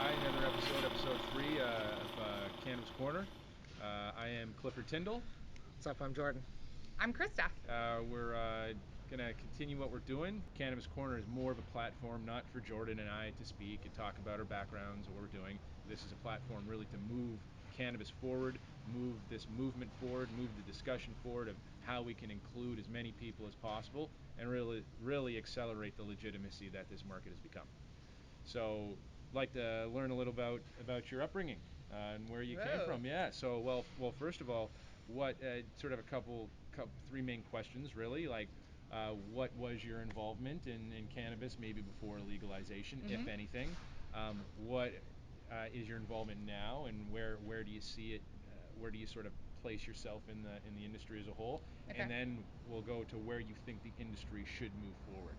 Hi, another episode 3 of Cannabis Corner. I am Clifford Tyndall. What's up? I'm Jordan. I'm Krista. We're going to continue what we're doing. Cannabis Corner is more of a platform, not for Jordan and I to speak and talk about our backgrounds or what we're doing. This is a platform really to move cannabis forward, move this movement forward, move the discussion forward of how we can include as many people as possible and really accelerate the legitimacy that this market has become. So, like to learn a little about your upbringing and where you came from. Yeah. So, well, first of all, what sort of three main questions really? Like, what was your involvement in cannabis, maybe before legalization, if anything? What is your involvement now, and where do you see it? Where do you sort of place yourself in the industry as a whole? Okay. And then we'll go to where you think the industry should move forward.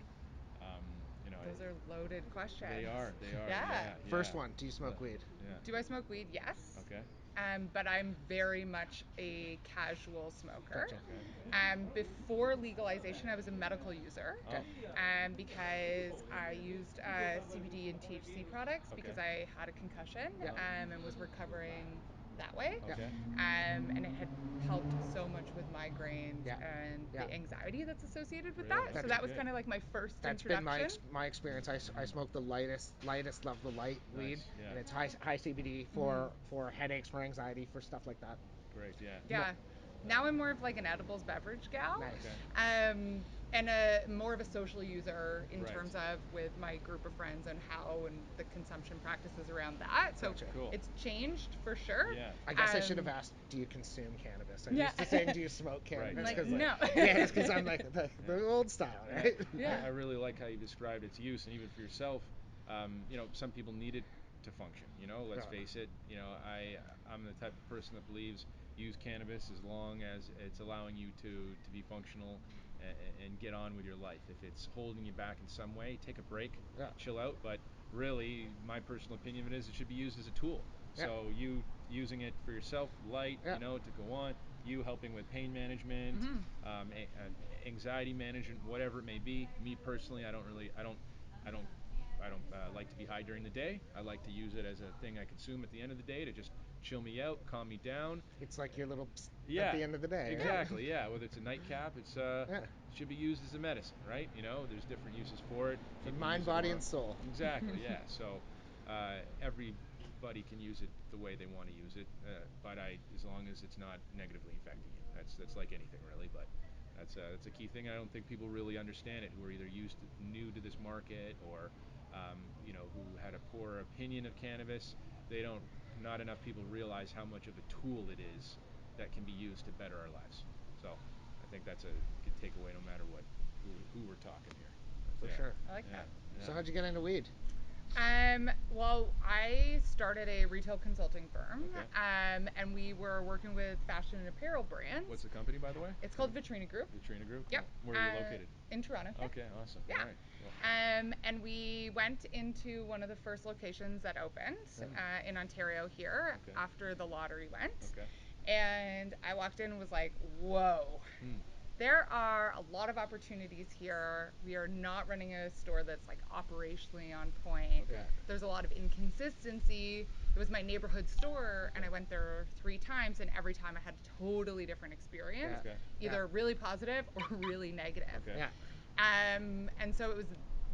Those are loaded questions. They are. Yeah. First one, do you smoke weed? Yeah. Do I smoke weed? Yes. Okay. But I'm very much a casual smoker. Gotcha. Okay. Before legalization, I was a medical user. Oh. Because I used CBD and THC products Okay. because I had a concussion Yeah. and was recovering that way. Okay. And it had helped so much with migraines Yeah. and Yeah. the anxiety that's associated with Really? that. So that was kind of like my first That's been introduction. my experience. I smoke the lightest, love the light weed, Yeah. and it's high CBD for headaches, for anxiety, for stuff like that. Great. Yeah. Yeah. Now I'm more of like an edibles beverage gal. Nice. Okay. And more of a social user in Right. terms of with my group of friends and how and the consumption practices around that. So Gotcha. Cool. it's changed for sure. Yeah. I guess I should have asked, do you consume cannabis? I'm Yeah. used to saying, do you smoke cannabis? Right, Like, yeah. no. Yeah, it's because I'm like the old style, right? Yeah. I really like how you described its use, and even for yourself, some people need it to function. Let's Yeah. face it. I'm the type of person that believes use cannabis as long as it's allowing you to be functional and get on with your life. If it's holding you back in some way, take a break, Yeah. chill out. But really, my personal opinion of it is it should be used as a tool. Yeah. So you using it for yourself, light, Yeah. to go on. You helping with pain management, anxiety management, whatever it may be. Me personally, I don't like to be high during the day. I like to use it as a thing I consume at the end of the day to just chill me out, calm me down. It's like your little psst Yeah. at the end of the day. Exactly. Yeah. Whether it's a nightcap, it should be used as a medicine, right? There's different uses for it. For People mind, use it body, more. and soul. Exactly. Yeah. So everybody can use it the way they want to use it, but as long as it's not negatively affecting you. That's like anything really, but that's a key thing. I don't think people really understand it who are either new to this market or who had a poor opinion of cannabis. Not enough people realize how much of a tool it is that can be used to better our lives. So I think that's a good takeaway no matter who we're talking here. For sure. I like that. Yeah. So how'd you get into weed? Well, I started a retail consulting firm, Okay. and we were working with fashion and apparel brands. What's the company, by the way? It's called Vetrina Group. Vetrina Group? Yep. Where are you located? In Toronto. Okay, awesome. Yeah. All right. Cool. And we went into one of the first locations that opened in Ontario here after the lottery went. Okay. And I walked in and was like, whoa. There are a lot of opportunities here. We are not running a store that's like operationally on point. Yeah. There's a lot of inconsistency. It was my neighborhood store, and I went there 3 times, and every time I had a totally different experience, Okay. either really positive or really negative. Okay. Yeah. And so it was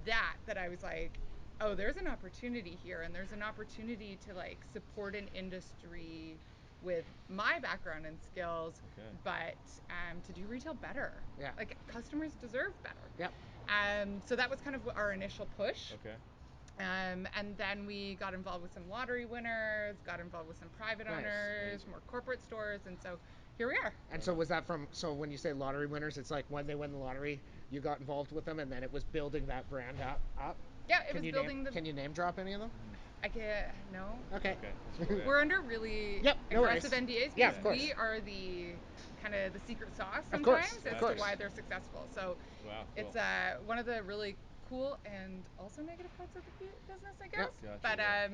that I was like, oh, there's an opportunity here, and there's an opportunity to like support an industry with my background and skills, but to do retail better. Yeah. Like customers deserve better. Yep. So that was kind of our initial push. Okay. And then we got involved with some lottery winners, got involved with some private Nice. owners, Amazing. more corporate stores, and so here we are. And so was that so when you say lottery winners, it's like when they win the lottery, you got involved with them, and then it was building that brand up? Yeah, it was building Can you name drop any of them? I can't, no. Okay. We're under really no aggressive worries. NDAs Yeah, because of course. we are the kind of the secret sauce Of course, sometimes of as course. to why they're successful. So Wow, cool. it's one of the really cool and also negative parts of the business, I guess. Gotcha, But yeah.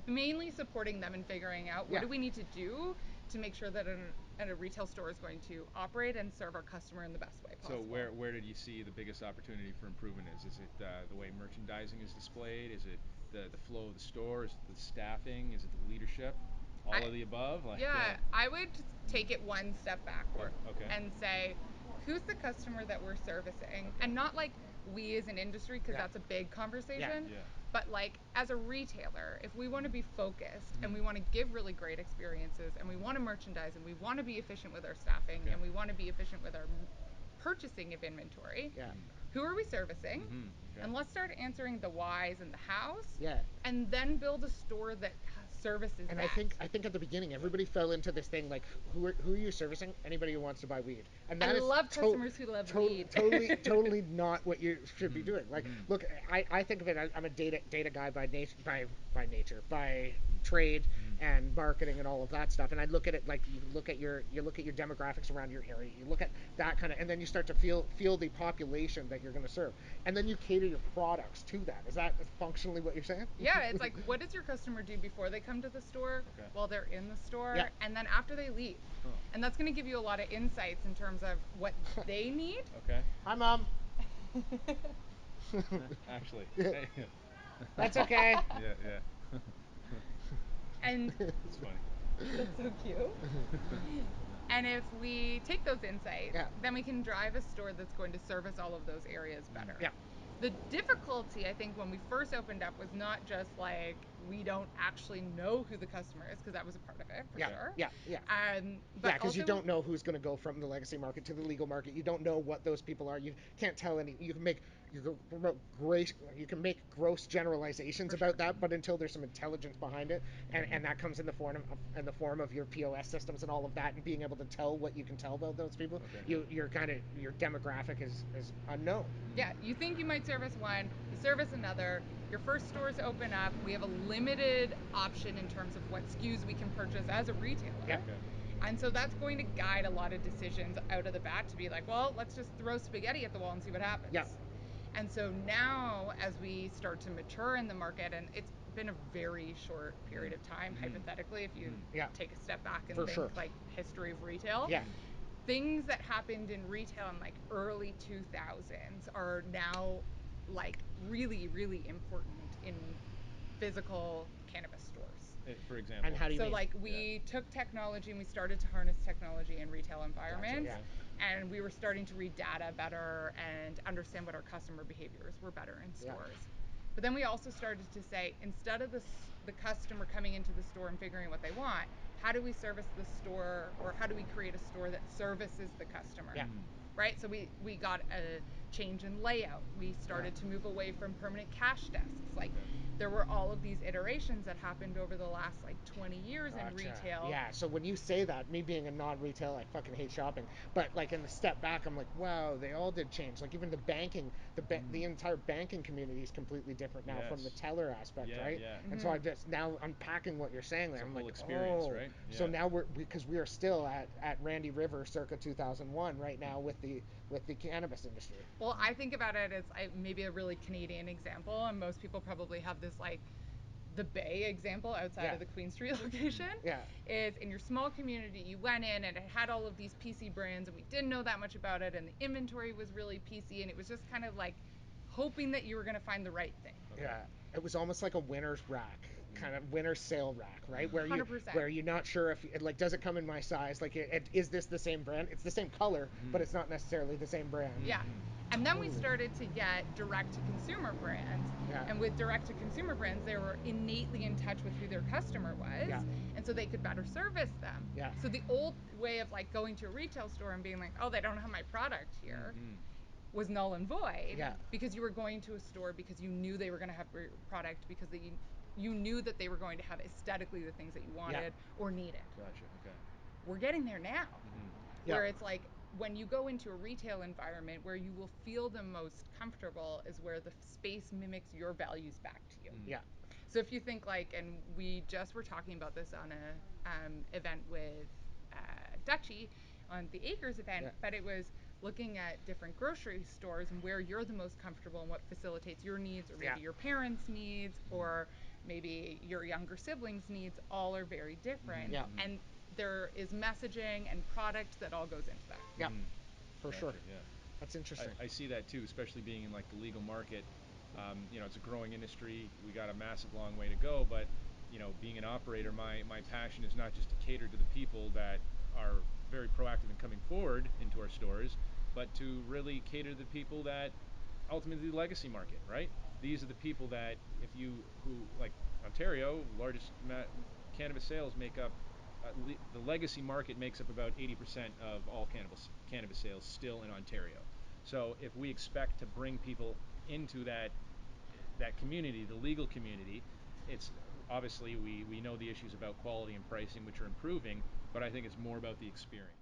mainly supporting them and figuring out what do we need to do to make sure that a retail store is going to operate and serve our customer in the best way possible. So where did you see the biggest opportunity for improvement is? Is it the way merchandising is displayed? Is it the flow of the store? Is it the staffing? Is it the leadership? All of the above? Like, yeah, I would take it one step backward Okay. and say, who's the customer that we're servicing? Okay. And not like we as an industry, because Yeah. that's a big conversation. Yeah. But like as a retailer, if we want to be focused and Mhm. we want to give really great experiences and we want to merchandise and we want to be efficient with our staffing Okay. and we want to be efficient with our purchasing of inventory, Yeah. who are we servicing? Mhm. Okay. And let's start answering the whys and the hows. Yeah. And then build a store that services And that. I think at the beginning everybody fell into this thing like who are you servicing? Anybody who wants to buy weed. And that I is love customers who love weed. totally not what you should be Mhm. doing. Like Mhm. look, I think of it, I'm a data guy by nature, by trade and marketing and all of that stuff. And I look at it like you look at your demographics around your area. You look at that kind of, and then you start to feel the population that you're going to serve. And then you cater your products to that. Is that functionally what you're saying? Yeah, it's like, what does your customer do before they come to the store, Okay. while they're in the store, Yeah. and then after they leave? Huh. And that's going to give you a lot of insights in terms of what they need. Okay. Hi, Mom. Actually. Yeah. Hey. That's okay. Yeah. And It's funny. that's so cute. And if we take those insights, Yeah. then we can drive a store that's going to service all of those areas better. Yeah. The difficulty, I think, when we first opened up was not just like we don't actually know who the customer is, because that was a part of it for Yeah. sure. Yeah. Yeah. But Yeah, because you also, don't know who's going to go from the legacy market to the legal market. You don't know what those people are. You can't tell any. You can make gross generalizations about that, but until there's some intelligence behind it, and that comes in the form of your POS systems and all of that, and being able to tell what you can tell about those people, Okay. your demographic is unknown. yeah, you think you might service one, you service another, your first stores open up, we have a limited option in terms of what SKUs we can purchase as a retailer. Yeah. Okay. And so that's going to guide a lot of decisions out of the bat to be like, well, let's just throw spaghetti at the wall and see what happens. Yeah. And so now, as we start to mature in the market, and it's been a very short period of time, hypothetically, if you Yeah. take a step back and For think sure. like history of retail, Yeah. things that happened in retail in like early 2000s are now like really, really important in physical cannabis stores. For example. And how do you So mean? like we took technology and we started to harness technology in retail environments. Gotcha, And we were starting to read data better and understand what our customer behaviors were better in Yeah. stores. But then we also started to say, instead of the customer coming into the store and figuring what they want, how do we service the store, or how do we create a store that services the customer? Yeah. Right? So we got a change in layout. We started to move away from permanent cash desks. Like there were all of these iterations that happened over the last like 20 years in Gotcha. retail. Yeah, so when you say that, me being a non-retail, I fucking hate shopping. But like in the step back, I'm like, wow, they all did change. Like even the banking, the entire banking community is completely different now from the Yes. teller aspect, Yeah, right? yeah. And so I'm just now unpacking what you're saying there. It's a I'm whole like, experience, oh, right? so Yeah. now because we are still at Randy River circa 2001 right now with the cannabis industry. Well, I think about it as maybe a really Canadian example, and most people probably have this like the Bay example outside Yeah. of the Queen Street location. Yeah. Is in your small community, you went in and it had all of these PC brands, and we didn't know that much about it, and the inventory was really PC, and it was just kind of like hoping that you were going to find the right thing. Okay. Yeah, it was almost like a winner's rack, kind of winner's sale rack, right? Where 100%. you're not sure if like does it come in my size? Like, is this the same brand? It's the same color, but it's not necessarily the same brand. Yeah. And then we started to get direct to consumer brands. Yeah. And with direct to consumer brands, they were innately in touch with who their customer was. Yeah. And so they could better service them. Yeah. So the old way of like going to a retail store and being like, oh, they don't have my product here, was null and void. Yeah. Because you were going to a store because you knew they were going to have your product, because you knew that they were going to have aesthetically the things that you wanted or needed. Gotcha. Okay. We're getting there now. Yeah. Where it's like when you go into a retail environment, where you will feel the most comfortable is where the space mimics your values back to you. Yeah. So if you think like, and we just were talking about this on a event with Dutchie on the Acres event, but it was looking at different grocery stores and where you're the most comfortable and what facilitates your needs, or maybe your parents' needs, or maybe your younger siblings' needs. All are very different. Yeah. And there is messaging and product that all goes into that. Yeah. For Gotcha, sure. Yeah. That's interesting. I see that too, especially being in like the legal market. It's a growing industry. We got a massive long way to go, but being an operator, my passion is not just to cater to the people that are very proactive in coming forward into our stores, but to really cater to the people that ultimately the legacy market, right? These are the people that who like Ontario, largest cannabis sales make up. The legacy market makes up about 80% of all cannabis sales still in Ontario. So if we expect to bring people into that community, the legal community, it's obviously we know the issues about quality and pricing, which are improving, but I think it's more about the experience.